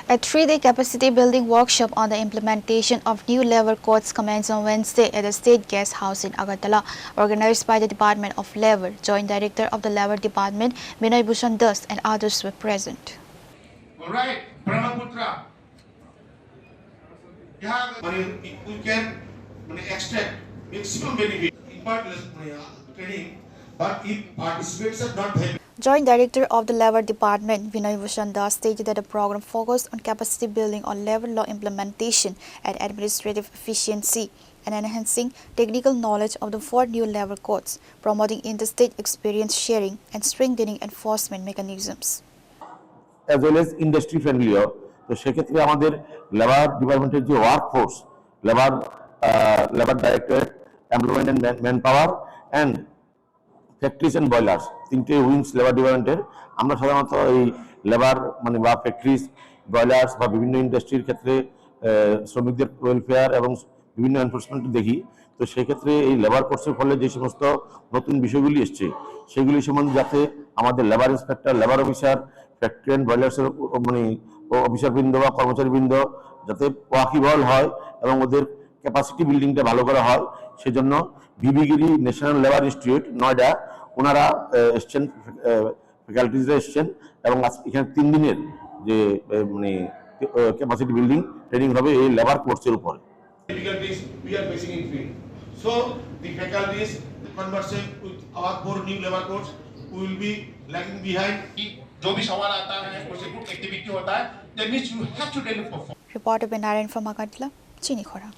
A 3-day capacity building workshop on the implementation of new labor codes commenced on Wednesday at the State Guest House in Agartala, organized by the Department of Labor. Joint Director of the Labor Department, Binoy Bhushan Das, and others were present. All right, Brahmaputra. We can extract maximum benefit. Important training, but if participants are not having. Joint Director of the Labor Department, Binoy Bhushan Das, stated that the program focused on capacity building on labor law implementation and administrative efficiency and enhancing technical knowledge of the 4 new labor codes, promoting interstate experience sharing and strengthening enforcement mechanisms. As well as industry friendly, तो সেক্ষেত্রে আমাদের labour ডিপার্টমেন্টের যে workforce labour directorate employment and manpower and factories and boilers তিনটে wings labour ডিপার্টমেন্টের আমরা সাধারণত এই লেবার মানে বা ফ্যাক্টরিজ বয়লার্স বা বিভিন্ন ইন্ডাস্ট্রির ক্ষেত্রে শ্রমিকদের ওয়েলফেয়ার এবং বিভিন্ন এনফোর্সমেন্ট দেখি তো সেই ক্ষেত্রে এই লেবার কোর্সের ফলে যে সমস্ত নতুন বিষয়গুলি এসছে সেগুলি সম্বন্ধে যাতে আমাদের labour inspector labour officer factory and বয়লার্সের মানে অফিসারবৃন্দ বা কর্মচারীবৃন্দ যাতে ওয়াকিবহল হয় এবং ওদের ক্যাপাসিটি বিল্ডিংটা ভালো করা হয় সেজন্য বিবিগিরি ন্যাশনাল লেবার ইনস্টিটিউট নয়ডা ওনারা এসছেন ফ্যাকাল্টিজরা এসছেন এবং এখানে 3 দিনের যে মানে ক্যাপাসিটি বিল্ডিং ট্রেনিং হবে এই লেবার কোর্সের উপরে Difficulties we are facing in field. So the faculties conversation with our 4 new labor codes we will be lagging behind. जो भी सवाल आता है उससे ग्रुप एक्टिविटी होता है that means you have to really perform. Reporter Benaran from Agartala, Chini Khora.